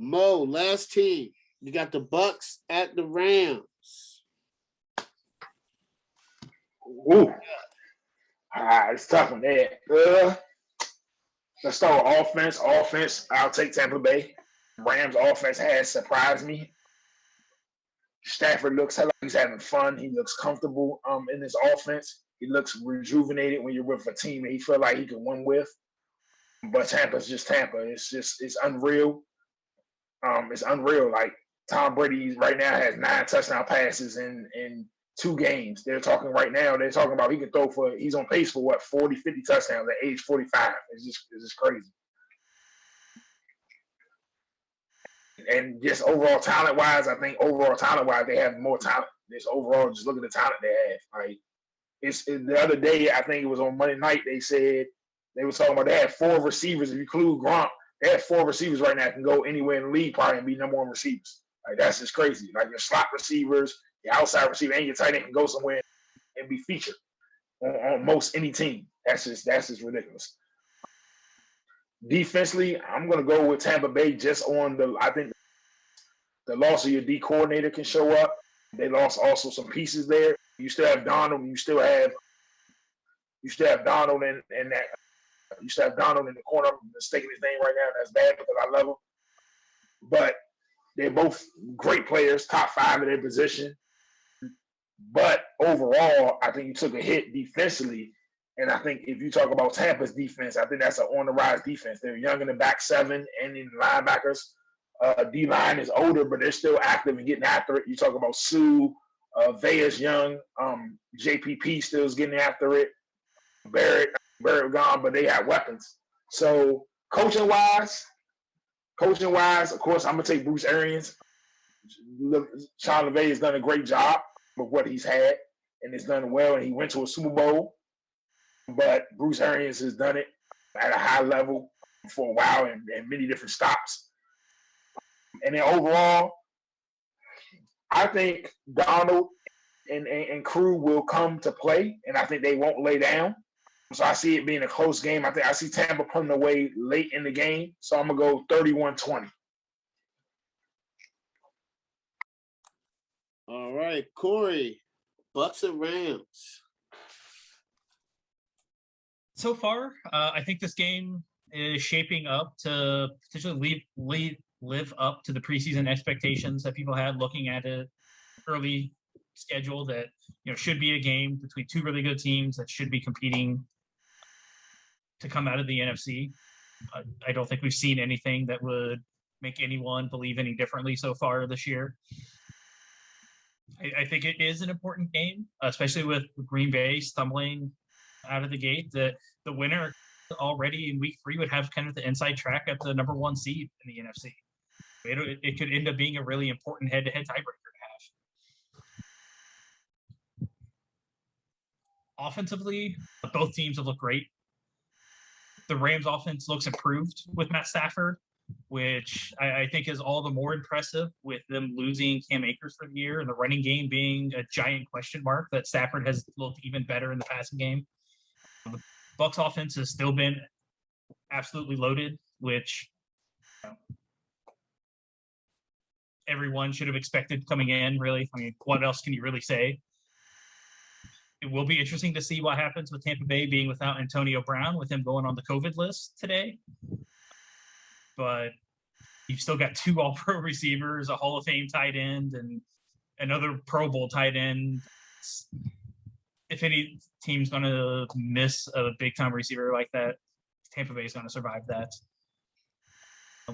Mo, last team. You got the Bucs at the Rams. Ooh. It's tough one there. Let's start with offense. Offense, I'll take Tampa Bay. Rams offense has surprised me. Stafford looks like he's having fun. He looks comfortable in his offense. He looks rejuvenated when you're with a team that he feel like he can win with. But Tampa's just Tampa. It's unreal. It's unreal. Like Tom Brady right now has 9 touchdown passes in 2 games. They're talking about he can throw he's on pace for 40, 50 touchdowns at age 45. It's just crazy. And just overall talent-wise, I think they have more talent. Just overall, just look at the talent they have. Like the other day, I think it was on Monday night, they said they were talking about they had 4 receivers. If you include Gronk, they have 4 receivers right now that can go anywhere in the league probably and be number 1 receivers. Like that's just crazy. Like your slot receivers, your outside receiver, and your tight end can go somewhere and be featured on most any team. That's just ridiculous. Defensively, I'm going to go with Tampa Bay just on I think the loss of your D coordinator can show up. They lost also some pieces there. You still have Donald. You still have Donald in that. You still have Donald in the corner. I'm mistaking his name right now. That's bad because I love him. But they're both great players, top 5 in their position. But overall, I think you took a hit defensively. And I think if you talk about Tampa's defense, I think that's an on-the-rise defense. They're young in the back 7 and in the linebackers. D-line is older, but they're still active and getting after it. You talk about Sue, Vea's young. JPP still is getting after it. Barrett gone, but they have weapons. So coaching-wise, of course, I'm going to take Bruce Arians. Sean LeVay has done a great job with what he's had, and it's done well, and he went to a Super Bowl. But Bruce Arians has done it at a high level for a while and many different stops. And then overall, I think Donald and crew will come to play, and I think they won't lay down. So I see it being a close game. I see Tampa putting away late in the game. So I'm going to go 31-20. All right, Corey, Bucs and Rams. So far, I think this game is shaping up to potentially live up to the preseason expectations that people had looking at it early schedule that should be a game between 2 really good teams that should be competing to come out of the NFC. I don't think we've seen anything that would make anyone believe any differently so far this year. I think it is an important game, especially with Green Bay stumbling out of the gate. The winner already in week 3 would have kind of the inside track at the number 1 seed in the NFC. It could end up being a really important head-to-head tiebreaker to have. Offensively, both teams have looked great. The Rams offense looks improved with Matt Stafford, which I think is all the more impressive with them losing Cam Akers for the year and the running game being a giant question mark, that Stafford has looked even better in the passing game. The Bucs offense has still been absolutely loaded, which everyone should have expected coming in, really. I mean, what else can you really say? It will be interesting to see what happens with Tampa Bay being without Antonio Brown, with him going on the COVID list today. But you've still got 2 all-pro receivers, a Hall of Fame tight end, and another Pro Bowl tight end. If any team's going to miss a big-time receiver like that, Tampa Bay is going to survive that.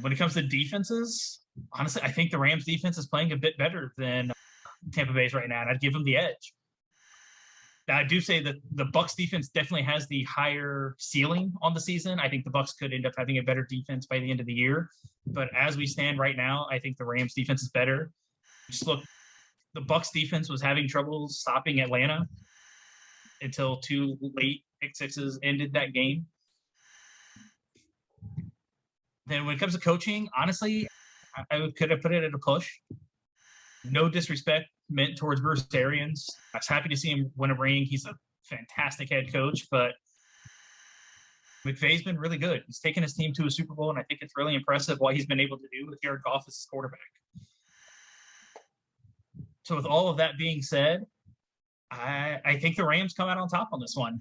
When it comes to defenses, honestly, I think the Rams defense is playing a bit better than Tampa Bay's right now, and I'd give them the edge. Now, I do say that the Bucs defense definitely has the higher ceiling on the season. I think the Bucs could end up having a better defense by the end of the year. But as we stand right now, I think the Rams defense is better. Just look, the Bucs defense was having trouble stopping Atlanta until 2 late pick sixes ended that game. Then when it comes to coaching, honestly, I could have put it at a push. No disrespect meant towards Bruce Arians. I was happy to see him win a ring. He's a fantastic head coach, but McVay's been really good. He's taken his team to a Super Bowl, and I think it's really impressive what he's been able to do with Jared Goff as his quarterback. So with all of that being said, I think the Rams come out on top on this one.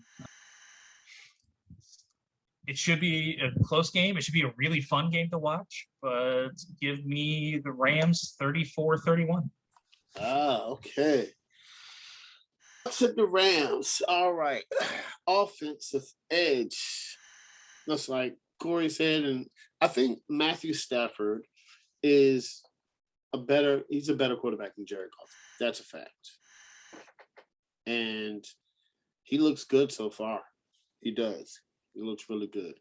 It should be a close game. It should be a really fun game to watch, but give me the Rams 34-31. Okay. To the Rams. All right. Offensive edge. That's like Corey said, and I think Matthew Stafford is he's a better quarterback than Jared Goff. That's a fact. And he looks good so far. He does. He looks really good.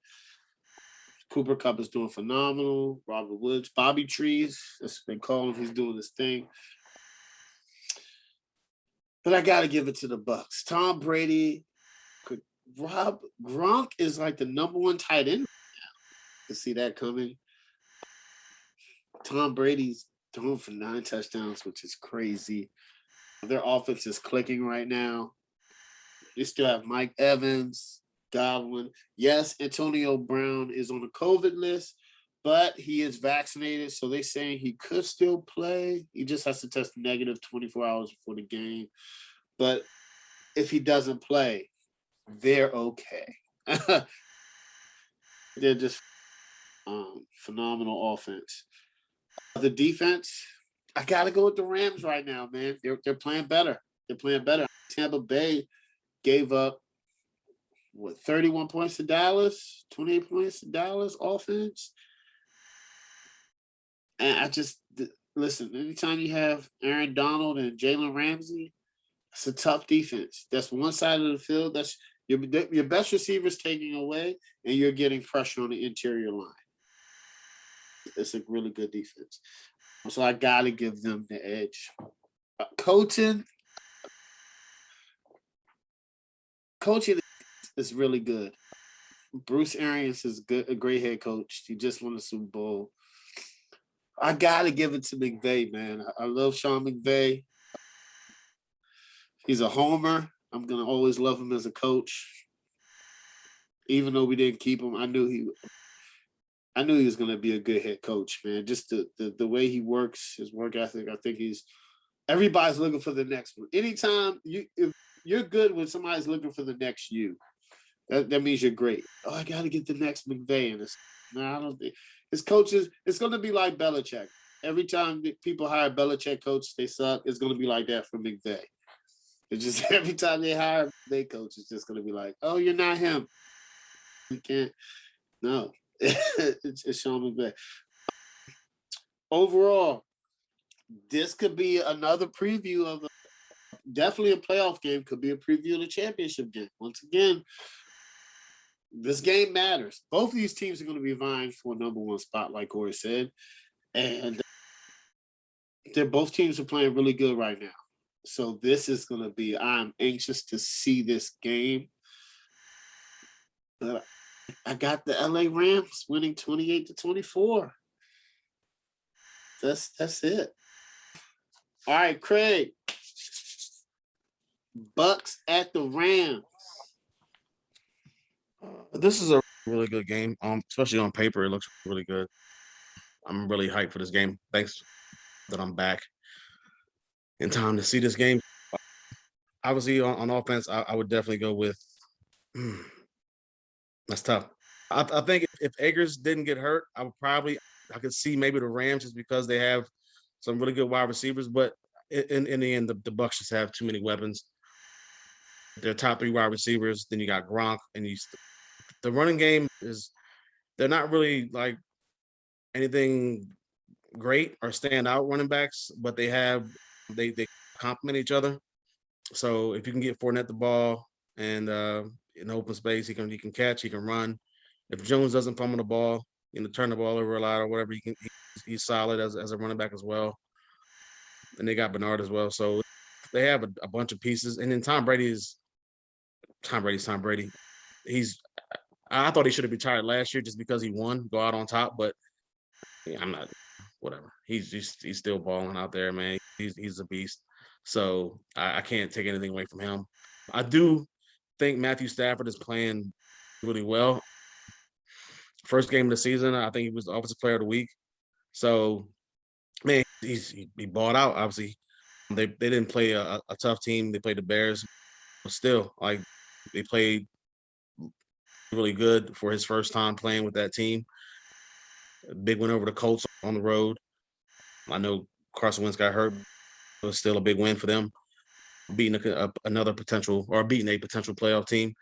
Cooper Kupp is doing phenomenal. Robert Woods, Bobby Trees, that's what they call him. He's doing his thing. But I got to give it to the Bucks. Tom Brady, Gronk is like the number one tight end right now. You see that coming. Tom Brady's throwing for 9 touchdowns, which is crazy. Their offense is clicking right now. They still have Mike Evans, Godwin. Yes, Antonio Brown is on the COVID list, but he is vaccinated, so they're saying he could still play. He just has to test negative 24 hours before the game. But if he doesn't play, they're okay. They're just phenomenal offense. The defense, I got to go with the Rams right now, man. They're playing better. They're playing better. Tampa Bay gave up, 31 points to Dallas, 28 points to Dallas offense. And I just, listen, anytime you have Aaron Donald and Jalen Ramsey, it's a tough defense. That's one side of the field. That's your best receivers taking away, and you're getting pressure on the interior line. It's a really good defense. So I got to give them the edge. Coaching is really good. Bruce Arians is a great head coach. He just won the Super Bowl. I got to give it to McVay, man. I love Sean McVay. He's a homer. I'm going to always love him as a coach. Even though we didn't keep him, I knew he was going to be a good head coach, man. Just the way he works, his work ethic, I think everybody's looking for the next one. Anytime if you're good when somebody's looking for the next you, that means you're great. Oh, I got to get the next McVay in this. No, I don't think his coaches. It's going to be like Belichick. Every time people hire Belichick coach, they suck. It's going to be like that for McVay. It's just every time they hire their coach, it's just going to be like, oh, you're not him. You can't. No, it's Sean McVay. Overall, this could be another preview of definitely a playoff game. Could be a preview of the championship game. Once again, this game matters. Both of these teams are going to be vying for a number one spot, like Corey said. And both teams are playing really good right now. So this is going to be, I'm anxious to see this game. But I got the LA Rams winning 28-24. That's it. All right, Craig. Bucks at the Rams. This is a really good game. Especially on paper, it looks really good. I'm really hyped for this game. Thanks that I'm back in time to see this game. Obviously, on offense, I would definitely go with. That's tough. I think if Akers didn't get hurt, I could see maybe the Rams just because they have some really good wide receivers. But in the end, the Bucs just have too many weapons. Their top 3 wide receivers. Then you got Gronk, and the running game they're not really like anything great or stand out running backs, but they complement each other. So if you can get Fournette the ball and in open space, he can catch, he can run. If Jones doesn't fumble the ball, turn the ball over a lot or whatever, he's solid as a running back as well. And they got Bernard as well. So they have a bunch of pieces. And then Tom Brady's Tom Brady. I thought he should have retired last year just because he won, go out on top, but yeah, I'm not, whatever. He's still balling out there, man. He's a beast. So I can't take anything away from him. I do think Matthew Stafford is playing really well. first game of the season, I think he was the offensive player of the week. So, man, he balled out. Obviously, they didn't play a tough team. They played the Bears, but still, like they played really good for his first time playing with that team. A big win over the Colts on the road. I know Carson Wentz got hurt, but it was still a big win for them, beating another potential or beating a potential playoff team.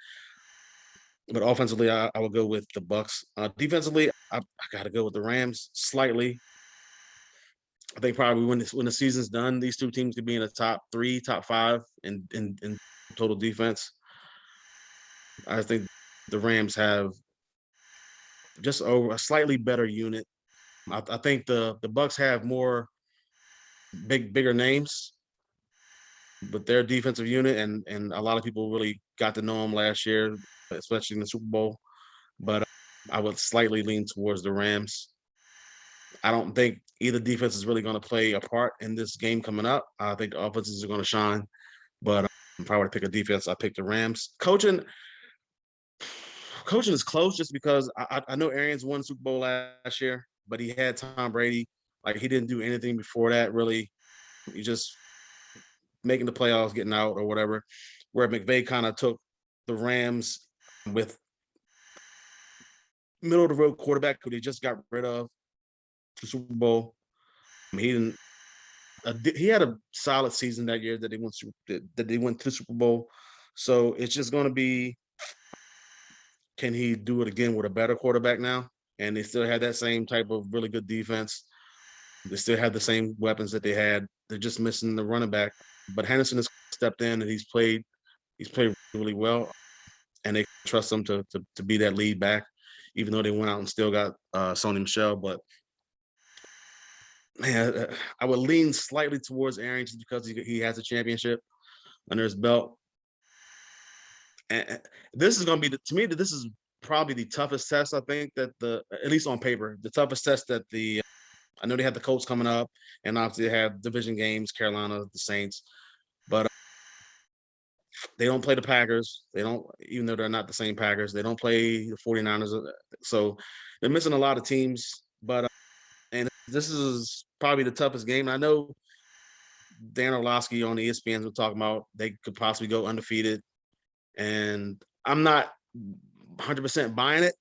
But offensively, I would go with the Bucs. Defensively, I got to go with the Rams slightly. I think probably when the season's done, these two teams could be in the top 3, top 5 in total defense. I think the Rams have just over a slightly better unit. I think the Bucs have more bigger names, but their defensive unit and a lot of people really got to know them last year, especially in the Super Bowl. But I would slightly lean towards the Rams. I don't think either defense is really going to play a part in this game coming up. I think the offenses are going to shine, but if I were to pick a defense, I pick the Rams. Coaching is close just because I know Arians won Super Bowl last year, but he had Tom Brady. Like he didn't do anything before that, really. He just making the playoffs, getting out or whatever. Where McVay kind of took the Rams with middle of the road quarterback who they just got rid of the Super Bowl. He didn't. He had a solid season that year that they went to the Super Bowl. So it's just going to be, can he do it again with a better quarterback now? And they still had that same type of really good defense. They still have the same weapons that they had. They're just missing the running back. But Henderson has stepped in and he's played really well. And they trust him to be that lead back, even though they went out and still got Sony Michel. But man, I would lean slightly towards Arians just because he has a championship under his belt. And this is going to be, to me, this is probably the toughest test, I think, that at least on paper, the toughest test that I know they have the Colts coming up, and obviously they have division games, Carolina, the Saints, but they don't play the Packers. They don't, even though they're not the same Packers, they don't play the 49ers. So they're missing a lot of teams, but and this is probably the toughest game. I know Dan Orlovsky on ESPN was talking about they could possibly go undefeated, and I'm not 100% buying it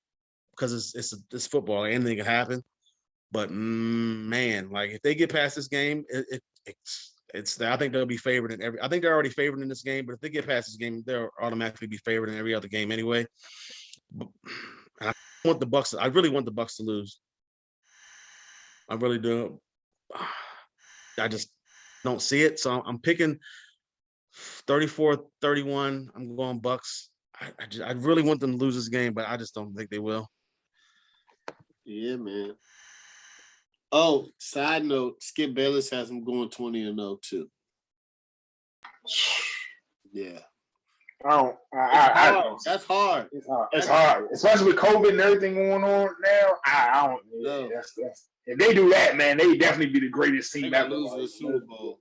because it's football. Anything can happen. But man, like if they get past this game, it's I think they'll be favored in every. I think they're already favored in this game, but if they get past this game, they'll automatically be favored in every other game anyway. I want the Bucs. I really want the Bucs to lose. I really do. I just don't see it. So I'm picking 34-31. I'm going Bucs. I really want them to lose this game, but I just don't think they will. Yeah, man. Oh, side note, Skip Bayless has them going 20-0 too. Yeah. That's hard. It's hard, especially with COVID and everything going on now. I don't know. If they do that, man, they definitely be the greatest team ever. Lose the Super Bowl.